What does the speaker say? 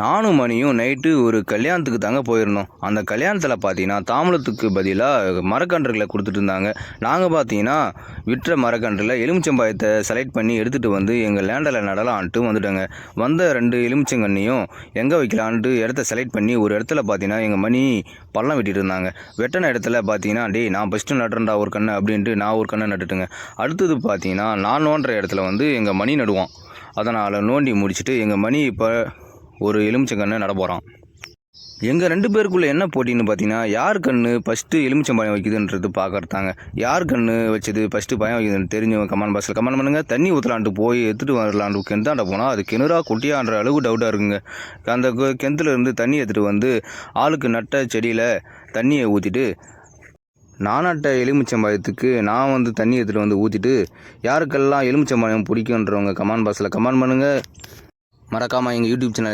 நானும் மணியும் நைட்டு ஒரு கல்யாணத்துக்கு தாங்க போயிருந்தோம். அந்த கல்யாணத்தில் பார்த்தீங்கன்னா தாம்பூலத்துக்கு பதிலாக மரக்கன்றுகளை கொடுத்துட்டு இருந்தாங்க. நாங்கள் பார்த்தீங்கன்னா விற்ற மரக்கன்றில் எலுமிச்சம்பழத்தை செலக்ட் பண்ணி எடுத்துகிட்டு வந்து எங்கள் லேண்டில் நடலான்ட்டு வந்துட்டோங்க. வந்த 2 எலுமிச்சங்கன்னையும் எங்கே வைக்கலான்ட்டு இடத்த செலக்ட் பண்ணி ஒரு இடத்துல பார்த்தீங்கன்னா எங்கள் மணி பள்ளம் வெட்டிட்டு இருந்தாங்க. வெட்டின இடத்துல பார்த்தீங்கன்னா டேய் நான் ஃபஸ்ட்டு நட்டுறேன்டா ஒரு கன்று அப்படின்ட்டு நான் ஒரு கன்று நட்டுட்டுங்க. அடுத்தது பார்த்தீங்கன்னா நான் நோண்டுற இடத்துல வந்து எங்கள் மணி நடுவான். அதனால் நோண்டி முடிச்சுட்டு எங்கள் மணி இப்போ ஒரு எலுமிச்சங்கன்று நட போகிறான். எங்கள் 2 பேருக்குள்ளே என்ன போட்டின்னு பார்த்தீங்கன்னா யார் கன்று ஃபஸ்ட்டு எலுமிச்சம்பழம் வைக்குதுன்றது பார்க்கறதாங்க. யார் கன்று வச்சது ஃபஸ்ட்டு பயம் வைக்குதுன்னு தெரிஞ்சவங்க கமெண்ட் பாக்ஸில் கமெண்ட் பண்ணுங்கள். தண்ணி ஊற்றலான்ட்டு போய் எடுத்துகிட்டு வரலான்ட்டு கிணத்தாண்ட போனால் அது கிணறா குட்டியான்ற அளவுக்கு டவுட்டாக இருக்குங்க. அந்த கிணத்துலேருந்து தண்ணி எடுத்துகிட்டு வந்து ஆளுக்கு நட்ட செடியில் தண்ணியை ஊற்றிட்டு நான் நட்ட எலுமிச்சம்பழத்துக்கு நான் வந்து தண்ணி எடுத்துகிட்டு வந்து ஊற்றிட்டு யாருக்கெல்லாம் எலுமிச்சம்பழம் பிடிக்குன்றவங்க கமெண்ட் பாக்ஸில் கமெண்ட் பண்ணுங்கள். மறக்காமல் எங்கள் யூடியூப் சேனல்